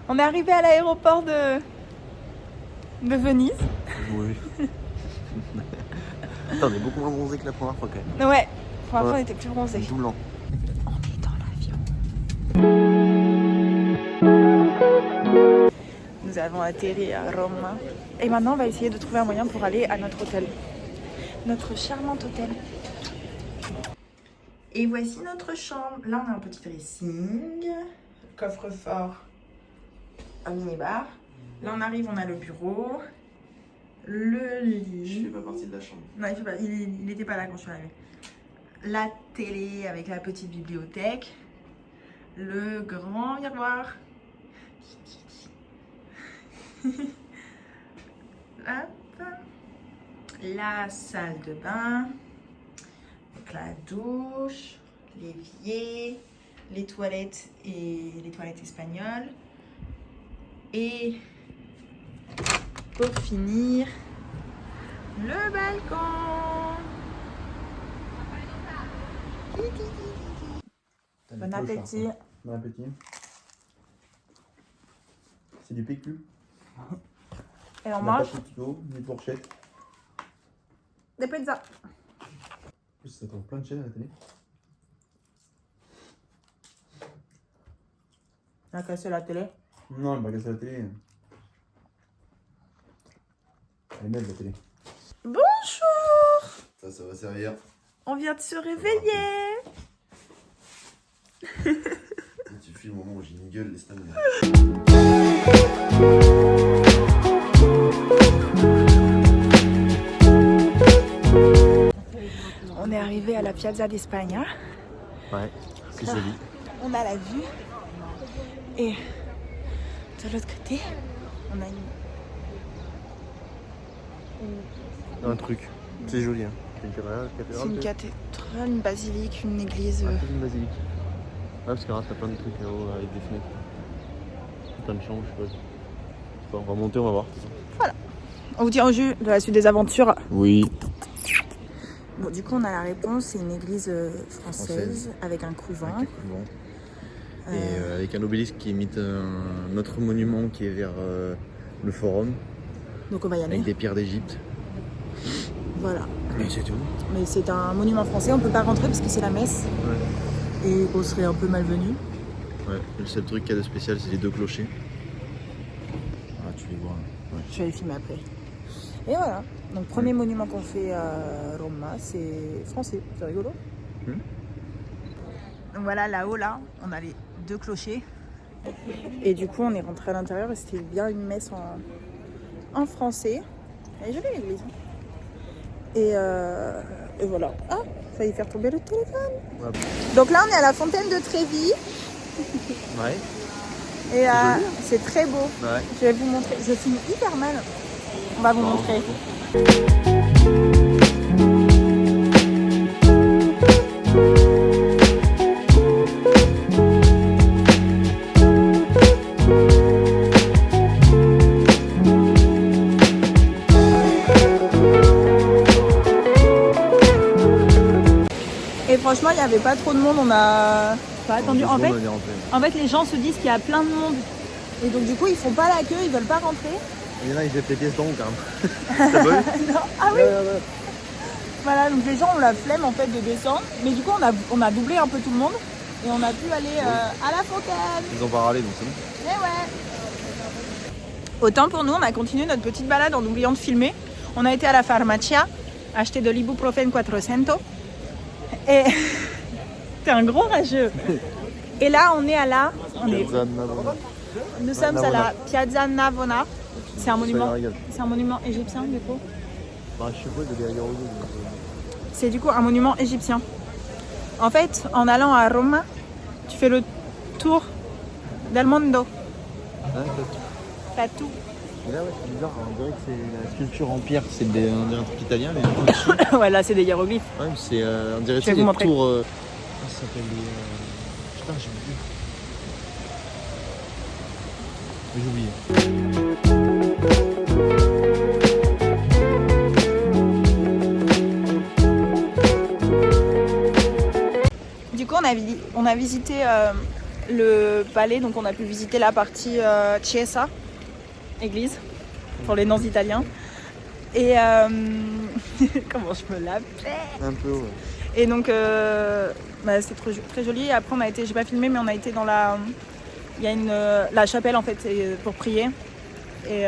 On est arrivé à l'aéroport de Venise. Oui. Attends, on est beaucoup moins bronzé que la première fois quand même. Ouais, pour la fois on était plus bronzés. Doublant. On est dans l'avion. Nous avons atterri à Rome. Et maintenant on va essayer de trouver un moyen pour aller à notre hôtel. Notre charmant hôtel. Et voici notre chambre. Là on a un petit dressing. Coffre-fort. Un minibar. Là on arrive, on a le bureau. Le lit. Je fais pas partie de la chambre. Non, il n'était pas là quand je suis arrivée. La télé avec la petite bibliothèque. Le grand miroir. Hop. La salle de bain. Donc la douche. L'évier. Les toilettes et les toilettes espagnoles. Et pour finir, le balcon. Bon appétit. Bon appétit. C'est du PQ. Et on n'a mange pas de couteau, ni de fourchette. des pizzas. En plus, ça tourne plein de chaînes à la télé. On a cassé la télé. Non, elle m'a cassé la télé. Elle est belle la télé. Bonjour. Ça va servir. On vient de se réveiller. Tu filmes au moment où j'ai une gueule, laisse tomber. On est arrivé à la Piazza d'Espagne. Ouais, c'est joli. On a la vue. Et de l'autre côté, on a Un truc. C'est joli, hein. c'est une cathédrale, une basilique, une église. C'est une basilique. Ouais, parce que là, t'as plein de trucs là-haut avec des fenêtres. Plein de chambres, je sais pas. On va monter, on va voir. Voilà. On vous tient au jus de la suite des aventures. Oui. Bon, du coup, on a la réponse. C'est une église française avec un couvent. Avec un couvent. Et avec un obélisque qui imite un autre monument qui est vers le forum. Donc on va y aller. Avec des pierres d'Égypte. Voilà. Et c'est tout. Mais c'est un monument français. On peut pas rentrer parce que c'est la messe. Ouais. Et qu'on serait un peu malvenu. Ouais. Le seul truc qu'il y a de spécial, c'est les deux clochers. Ah, tu les vois. Ouais. Je vais les filmer après. Et voilà. Donc premier monument qu'on fait à Rome, c'est français. C'est rigolo. Donc voilà, là-haut, là, on a les deux clochers. Et du coup, on est rentré à l'intérieur et c'était bien une messe en français. Elle est jolie l'église. Et voilà. Ah, failli faire tomber le téléphone. Ouais. Donc là, on est à la fontaine de Trévi. Ouais. Et c'est très beau. Ouais. Je vais vous montrer. Je filme hyper mal. On va vous montrer. Et franchement, il n'y avait pas trop de monde. On a pas attendu. En fait, les gens se disent qu'il y a plein de monde. Et donc, du coup, ils font pas la queue, ils veulent pas rentrer. Il y en a, ils jettent les pièces dans quand même. T'as pas vu? Non. Ah oui. Ouais. Voilà, donc les gens ont la flemme en fait de descendre. Mais du coup, on a doublé un peu tout le monde. Et on a pu aller à la fontaine. Ils ont pas râlé donc c'est bon. Eh ouais. Autant pour nous, on a continué notre petite balade en oubliant de filmer. On a été à la pharmacia, acheter de l'ibuprofène 400. Et t'es un gros rageux. Et là, on est à la... Nous sommes à la Piazza Navona. C'est un monument égyptien du coup. Bah, je sais pas, il y a des hiéroglyphes. C'est du coup un monument égyptien. En fait, en allant à Rome, tu fais le tour del mondo. Ah, T'as tout. Et là, ouais, c'est bizarre, on dirait que c'est la sculpture en pierre, c'est un truc italien, mais Ouais, là, c'est des hiéroglyphes. ouais, c'est on dirait Je vais les vous montrer. tours. Ça s'appelle les. Putain, j'ai oublié. Du coup, on a visité le palais, donc on a pu visiter la partie Chiesa, église, pour les non-italiens. Et comment je me l'appelle? Un peu, ouais. Et donc c'est très joli. Et après j'ai pas filmé, mais on a été dans il y a la chapelle en fait pour prier. Et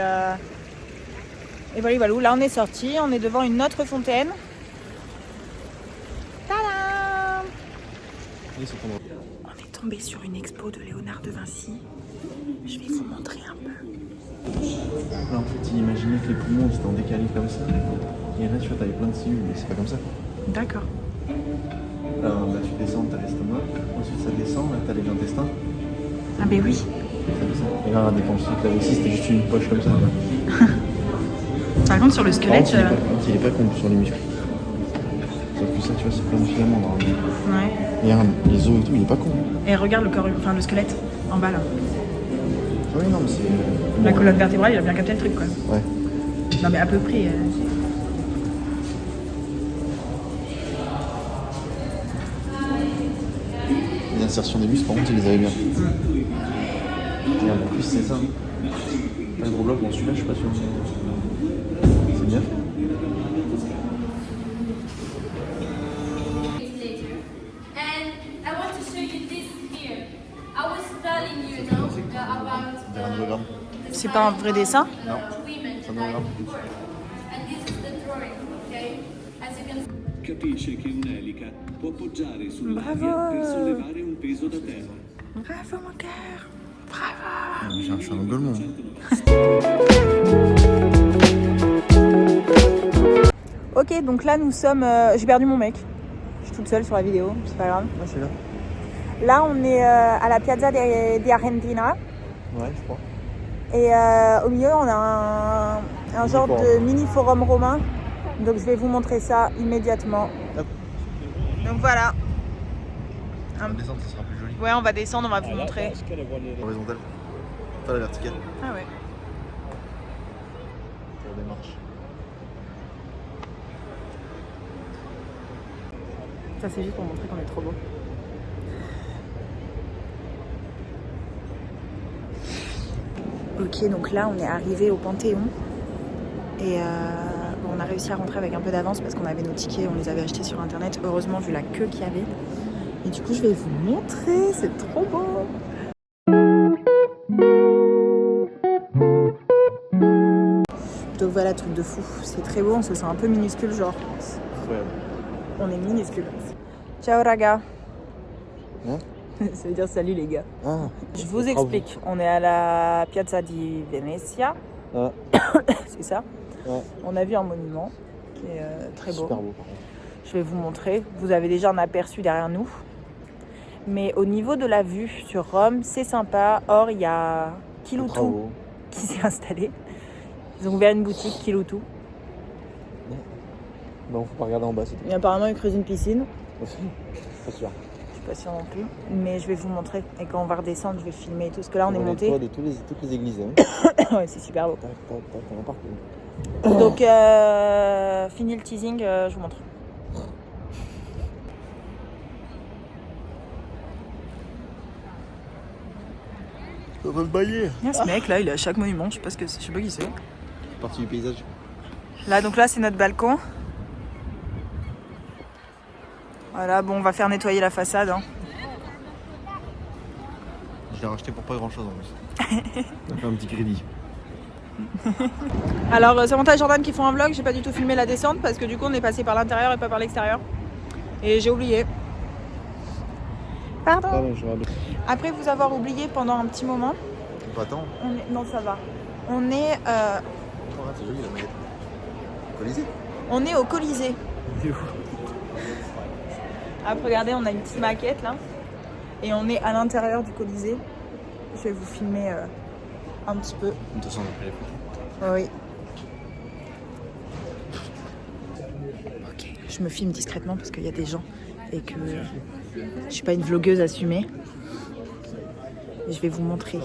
voilà. Là on est sorti, on est devant une autre fontaine. Tadam! On est tombé sur une expo de Léonard de Vinci. Je vais vous montrer un peu. Là, en fait, il imaginait que les poumons étaient en décalé comme ça. Et là, tu vois, t'avais plein de cellules, mais c'est pas comme ça. D'accord. Là, tu descends, t'as l'estomac. Ensuite, ça descend, là, t'as les intestins. Ah, ben oui. Ça descend. Et là, regarde, quand je sais que là aussi, c'était juste une poche comme ça. Par contre, sur le squelette. Il est pas con sur les muscles. Sauf que ça, tu vois, c'est plein de filaments dans le muscle. Ouais. Et regarde, les os et tout, il est pas con. Et regarde le squelette en bas là. Oui, non, mais c'est. La colonne vertébrale, il a bien capté le truc quoi. Ouais. Non, mais à peu près. Les insertions des muscles, par contre, il les avait bien. Et en plus, c'est ça. Un gros bloc, bon, celui-là, je suis pas sûr. C'est bien fait. C'est pas un vrai dessin? Non, c'est un hologramme. Capisce che un'elica può poggiare sull'aria per sollevare un peso da terra. Bravo mon cœur. Bravo. Je suis un golemon. Ok, donc là nous sommes. J'ai perdu mon mec. Je suis toute seule sur la vidéo, c'est pas grave. Ouais, c'est là. Là on est à la Piazza di Argentina. Ouais, je crois. Et au milieu on a un genre de mini forum romain. Donc je vais vous montrer ça immédiatement. Hop. Donc voilà. On va descendre, ça sera plus joli. Ouais, on va descendre, on va vous montrer. Horizontale. Pas la verticale. Ah ouais. Pour des marches. Ça c'est juste pour montrer qu'on est trop beau. Ok, donc là on est arrivé au Panthéon. Et on a réussi à rentrer avec un peu d'avance parce qu'on avait nos tickets, on les avait achetés sur internet. Heureusement, vu la queue qu'il y avait. Et du coup, je vais vous montrer, c'est trop beau. Donc voilà, truc de fou. C'est très beau, on se sent un peu minuscule, genre. Incroyable. On est minuscule. Ciao raga. Hein? Ça veut dire salut les gars. Ah. Je vous explique. On est à la Piazza di Venezia. Ah. C'est ça. Ouais. On a vu un monument qui est très beau. Super beau par contre. Je vais vous montrer. Vous avez déjà un aperçu derrière nous. Mais au niveau de la vue sur Rome, c'est sympa. Or, il y a Kiloutou qui s'est installé. Ils ont ouvert une boutique Kiloutou. Non, faut pas regarder en bas, c'est tout. Et apparemment, ils creusent une piscine. Pas sûr. Je suis pas sûre non plus. Mais je vais vous montrer. Et quand on va redescendre, je vais filmer et tout. Parce que là, on est monté. Les toits de toutes les églises. Hein. Ouais, c'est super beau. T'en as partout. Donc, fini le teasing, je vous montre. Ça va le bailler. Il y a ce mec là, il est à chaque monument, je sais pas qui c'est. Partie du paysage. Là, donc là, c'est notre balcon. Voilà, bon, on va faire nettoyer la façade. Hein. Je l'ai racheté pour pas grand chose en plus. On a fait un petit crédit. Alors, Samantha et Jordan qui font un vlog, j'ai pas du tout filmé la descente parce que du coup, on est passé par l'intérieur et pas par l'extérieur. Et j'ai oublié. Pardon. Après vous avoir oublié pendant un petit moment. Pas tant. Non, ça va. On est. Oh, c'est joli la maillette. Colisée. On est au Colisée. Il est où? Après, regardez, on a une petite maquette là. Et on est à l'intérieur du Colisée. Je vais vous filmer un petit peu. De toute façon, on a pris les photos. Oui. Ok, je me filme discrètement parce qu'il y a des gens et que je suis pas une vlogueuse assumée. Et je vais vous montrer.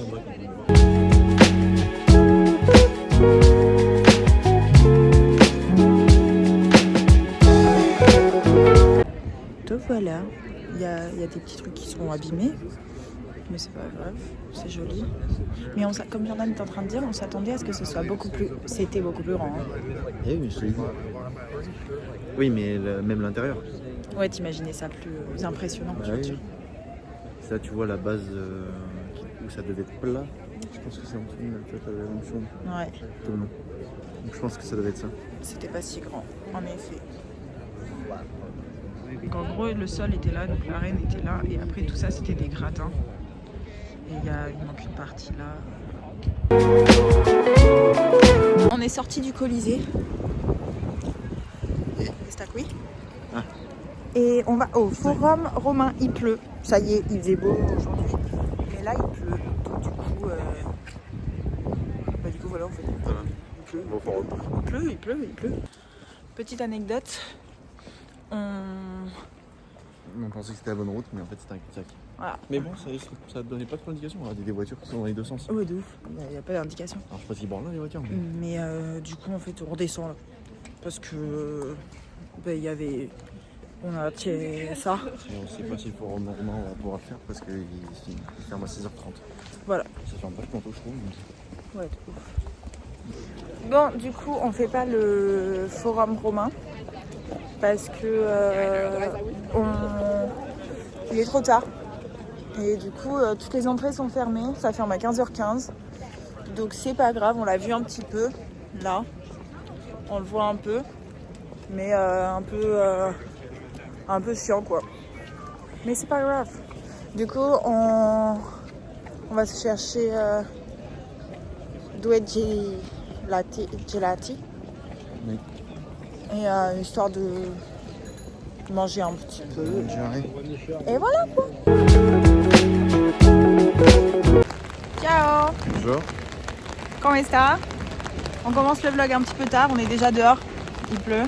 Donc voilà, il y a des petits trucs qui sont abîmés. Mais c'est pas grave, c'est joli. Mais comme Jordan est en train de dire, on s'attendait à ce que ce soit beaucoup plus... C'était beaucoup plus grand. Hein. Eh oui, je te l'ai dit. Oui, mais même l'intérieur. Ouais, t'imaginais ça plus impressionnant. Bah, oui. Ça, tu vois la base où ça devait être plat. Je pense que c'est en dessous, tu vois, la même chose. Ouais. Tout le long. Donc je pense que ça devait être ça. C'était pas si grand, en effet. Donc en gros, le sol était là, donc l'arène était là, et après tout ça, c'était des gratins. Et il manque une partie là. On est sorti du Colisée. C'est qui? Ah. Et on va au Forum Romain. Il pleut. Ça y est, il faisait beau aujourd'hui. Mais là, il pleut. Donc, du coup, voilà, en fait. Voilà. Il pleut. Bon, forum. Il pleut. Petite anecdote. On pensait que c'était la bonne route, mais en fait c'était un cul-de-sac. Voilà. Mais bon, ça donnait pas trop d'indication. On a des voitures qui sont dans les deux sens. Ouais, de ouf. Il n'y a pas d'indication. Alors je sais pas s'ils branlent là les voitures. Mais du coup, en fait, on redescend là. Parce que il y avait. On a tiré ça. Et on sait pas si le forum romain on va pouvoir le faire parce qu'il ferme à 16h30. Voilà. Ça ferme vachement tôt, je trouve. Donc... Ouais, de ouf. Bon, du coup, on fait pas le Forum romain. Parce que il est trop tard. Et du coup, toutes les entrées sont fermées. Ça ferme à 15h15. Donc c'est pas grave, on l'a vu un petit peu. Là, on le voit un peu. Mais un peu chiant quoi. Mais c'est pas grave. Du coup, on va se chercher Due Gelati. Oui. Et histoire de manger un petit peu. Et voilà quoi. Ciao. Bonjour. Comment est-ce? On commence le vlog un petit peu tard, on est déjà dehors. Il pleut.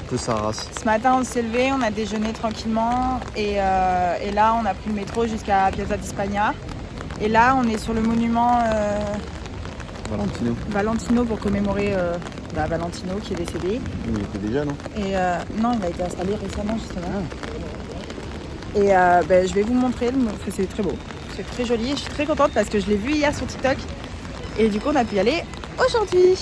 Peu sa race. Ce matin on s'est levé, on a déjeuné tranquillement et là on a pris le métro jusqu'à Piazza di Spagna. Et là on est sur le monument Valentino pour commémorer Valentino qui est décédé. Il était déjà, non? Et non, il a été installé récemment justement. Et je vais vous montrer, c'est très beau, c'est très joli. Je suis très contente parce que je l'ai vu hier sur TikTok et du coup on a pu y aller aujourd'hui.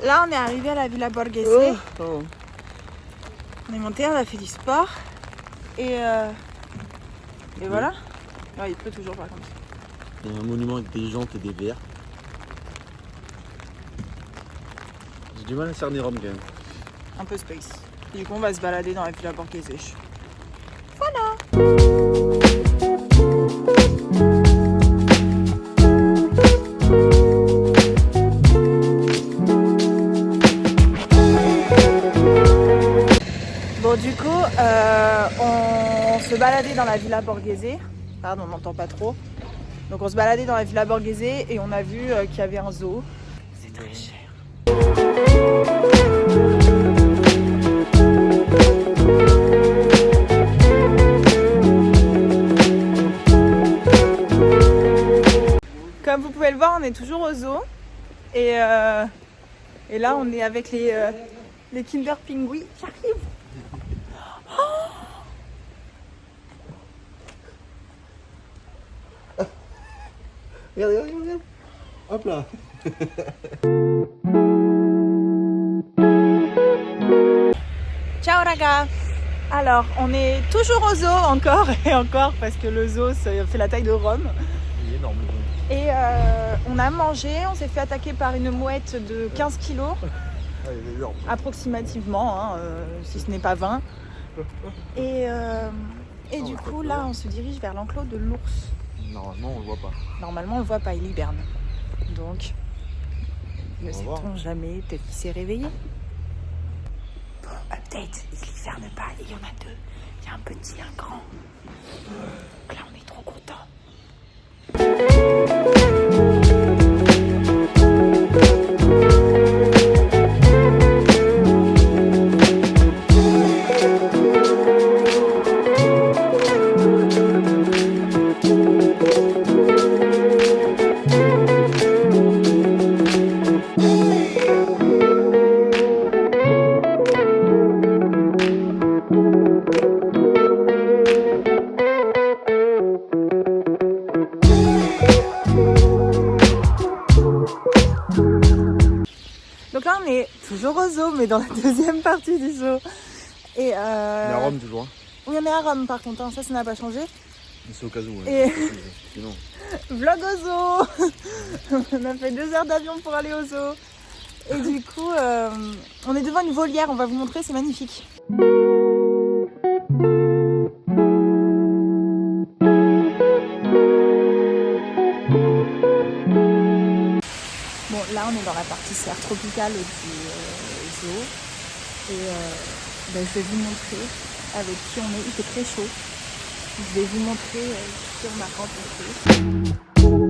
Là, on est arrivé à la Villa Borghese. On est monté, on a fait du sport. Et voilà. Oh, il pleut toujours par contre. Il y a un monument avec des jantes et des verres. J'ai du mal à cerner Rome quand même. Un peu space. Et du coup, on va se balader dans la Villa Borghese. Voilà. Bon, du coup, on se baladait dans la Villa Borghese. Pardon, on n'entend pas trop. Donc on se baladait dans la Villa Borghese et on a vu qu'il y avait un zoo. C'est très cher. Comme vous pouvez le voir, on est toujours au zoo. Et là, on est avec les Kinder Pingui. J'arrive. Regarde. Hop là. Ciao raga. Alors, on est toujours au zoo encore et encore parce que le zoo fait la taille de Rome. Il est énorme. Et on a mangé, on s'est fait attaquer par une mouette de 15 kilos. Ah, il est énorme. Approximativement, hein, si ce n'est pas 20. Et du coup, là, on se dirige vers l'enclos de l'ours. Normalement, on le voit pas. Normalement, on le voit pas, il hiberne. Donc, ne sait-on jamais, peut-être qu'il s'est réveillé. Bon, update, il hiberne pas, il y en a deux. Il y a un petit, un grand. Là, on est trop contents. Donc là, on est toujours au zoo, mais dans la deuxième partie du zoo. Et On est à Rome toujours. Oui, on est à Rome par contre, hein. Ça n'a pas changé. C'est au cas où. Et- Sinon. Vlog au zoo. On a fait 2 heures d'avion pour aller au zoo. Et du coup, on est devant une volière, on va vous montrer, c'est magnifique. Bon, là on est dans la partie serre tropicale du zoo. Et je vais vous montrer avec qui on est. Il fait très chaud. Je vais vous montrer qui on a rencontré.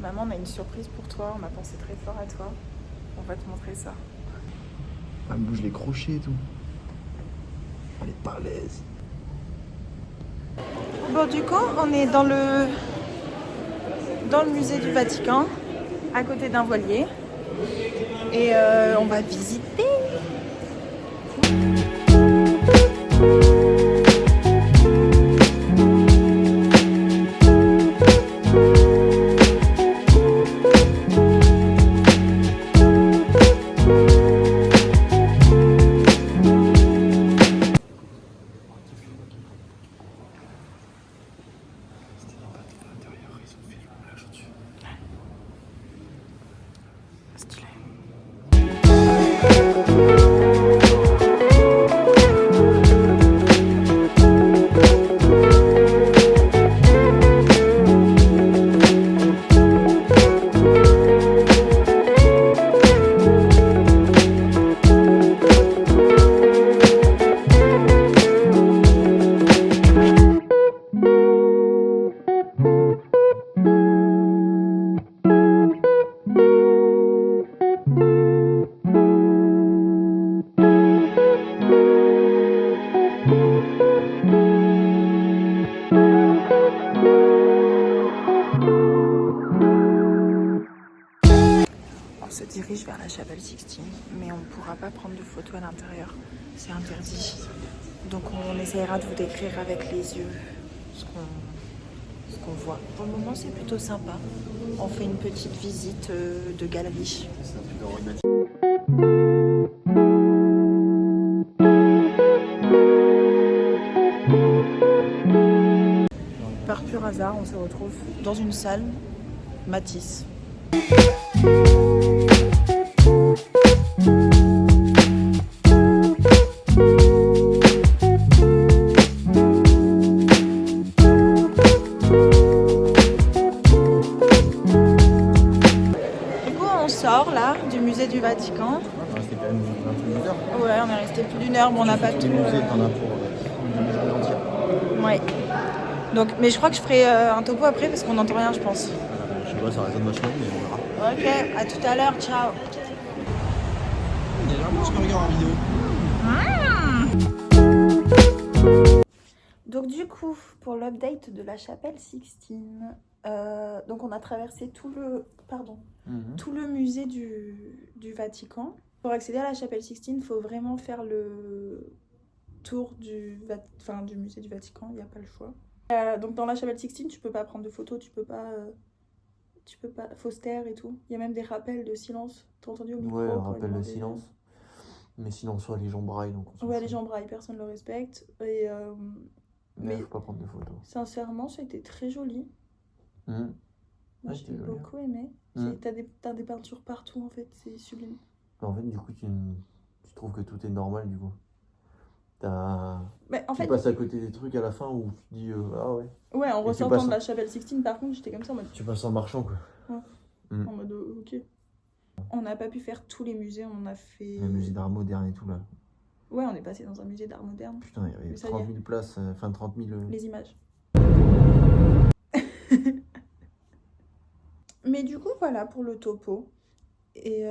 Maman, on a une surprise pour toi. On a pensé très fort à toi. On va te montrer ça. Elle me bouge les crochets et tout. Elle est pas à l'aise. Bon, du coup, on est dans le musée du Vatican, à côté d'un voilier. Et on va visiter. Stylé. On se dirige vers la chapelle Sixtine, mais on ne pourra pas prendre de photos à l'intérieur. C'est interdit. Donc on essaiera de vous décrire avec les yeux ce qu'on voit. Pour le moment, c'est plutôt sympa. On fait une petite visite de galerie. C'est un truc de romantique. Par pur hasard, on se retrouve dans une salle Matisse. Du coup, on sort là du musée du Vatican. On est resté quand même un peu d'une heure. Ouais, on est resté plus d'une heure, mais on n'a pas tout. Les musées, t'en as pour une journée entière. Ouais. Donc, mais je crois que je ferai un topo après parce qu'on n'entend rien, je pense. Je sais pas, ça résonne vachement, mais on verra. Ok, à tout à l'heure, ciao. Il y a vraiment ce qu'on regarde en vidéo. Donc du coup, pour l'update de la chapelle Sixtine, donc on a traversé tout le musée du Vatican. Pour accéder à la chapelle Sixtine, il faut vraiment faire le tour du musée du Vatican, il n'y a pas le choix. Donc dans la chapelle Sixtine, tu peux pas prendre de photos, tu peux pas, faut se taire et tout. Il y a même des rappels de silence. T'as entendu au micro? Ouais, un quand rappel ils de demandaient- silence. Mais sinon, soit les gens braillent, donc on s'en Ouais, fout. les gens braillent, personne ne le respecte. Et Mais faut pas prendre de photos. sincèrement, ça a été très joli. Mmh. Moi, Ouais, j'ai c'était joli. beaucoup aimé. Mm. T'as des peintures partout, en fait, c'est sublime. En fait, du coup, tu trouves que tout est normal, du coup. Mais en Tu fait, passes à côté des trucs à la fin où tu te dis ah ouais. ouais, en tu ressortant passes de en- la chapelle Sixtine, par contre, j'étais comme ça en mode, Tu passes en marchant, quoi. en mode ok. On n'a pas pu faire tous les musées, on en a fait. Le musée d'art moderne et tout, là. Ouais, on est passé dans un musée d'art moderne. Putain, il y avait Mais ça y est. 30 000 places, enfin 30 000. Les images. Mais du coup, voilà pour le topo. Et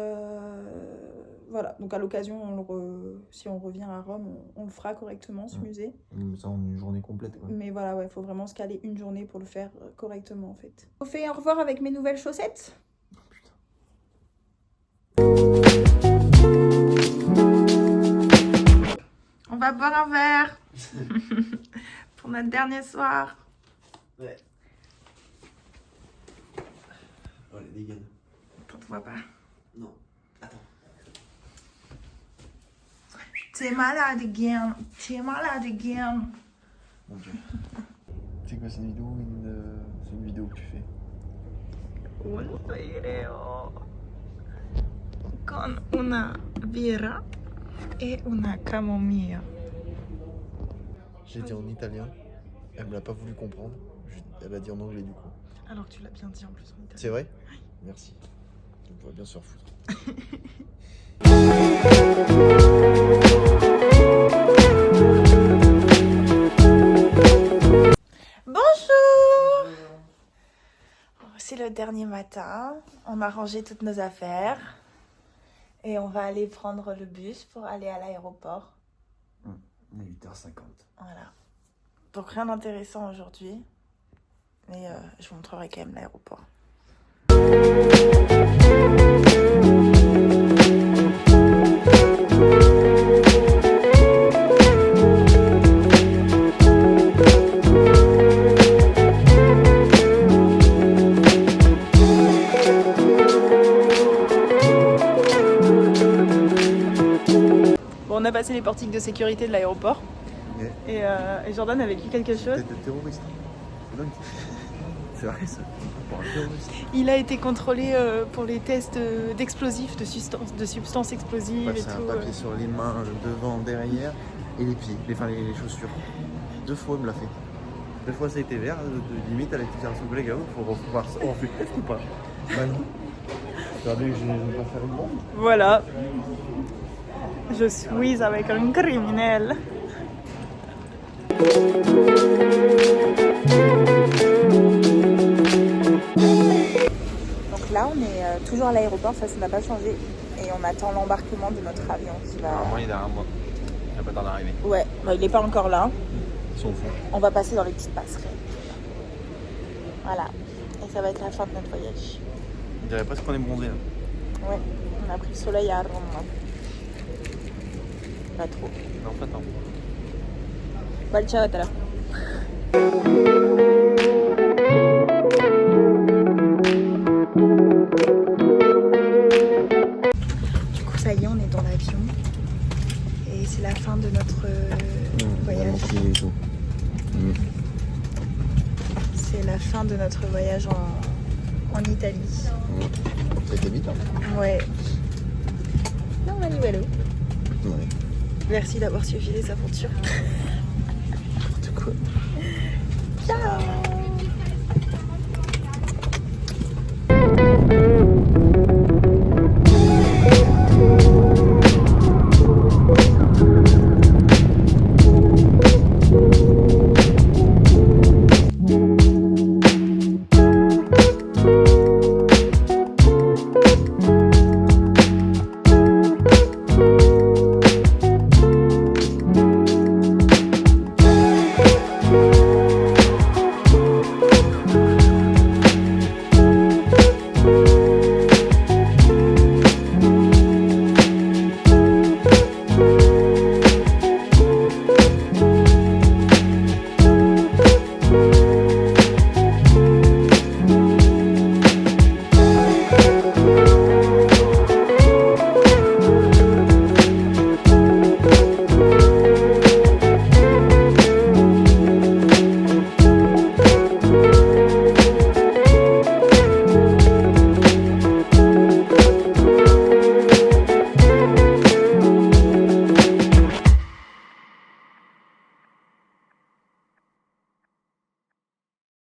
voilà, donc à l'occasion, si on revient à Rome, on le fera correctement, ce musée. Ça en une journée complète, quoi. Mais voilà, ouais, faut vraiment se caler une journée pour le faire correctement, en fait. On fait au revoir avec mes nouvelles chaussettes. Oh, putain. On va boire un verre pour notre dernier soir. Ouais. Oh, les dégâts. On te voit pas. Non. Attends. T'es malade again. T'es malade again. Mon dieu. C'est quoi, c'est une vidéo c'est une vidéo que tu fais? Un video con una birra et una camomilla. J'ai dit en italien. Elle me l'a pas voulu comprendre. Elle a dit en anglais, du coup. Alors que tu l'as bien dit en plus en italien. C'est vrai? Merci. On pourrait bien se refoutre. Bonjour. C'est le dernier matin. On a rangé toutes nos affaires. Et on va aller prendre le bus pour aller à l'aéroport. On est 8h50. Voilà. Donc rien d'intéressant aujourd'hui. Mais je vous montrerai quand même l'aéroport. Bon, on a passé les portiques de sécurité de l'aéroport. Yeah. Et Jordan a vécu quelque chose. Tête de terroriste. C'est dingue. C'est vrai, ça. Pour un terroriste. Il a été contrôlé pour les tests d'explosifs, de substances explosives et C'est un tout. papier sur les mains, devant, derrière, et les pieds, les chaussures. 2 fois, il me l'a fait. 2 fois, ça a été vert. Limite, elle a été dire à son collègue, faut revoir ça. On fait le test ou pas? Bah non. Tu as vu que je ne vais pas faire une bombe? Voilà. Je suis avec un criminel. Donc là, on est toujours à l'aéroport, ça n'a pas changé. Et on attend l'embarquement de notre avion qui va... Normalement, il est derrière moi. Il n'a pas tard d'arriver. Ouais, bah, il n'est pas encore là. Ils sont au fond. On va passer dans les petites passerelles. Voilà. Et ça va être la fin de notre voyage. On dirait presque qu'on est bronzé là. Ouais, on a pris le soleil à Rome. Pas trop. Non, pas tant. Bye, ciao, à tout à l'heure. Du coup, ça y est, on est dans l'avion. Et c'est la fin de notre voyage. C'est la fin de notre voyage en Italie. C'était vite, hein? Ouais. Non, Manuelo. Ouais. Merci d'avoir suivi les aventures. N'importe quoi. Ciao.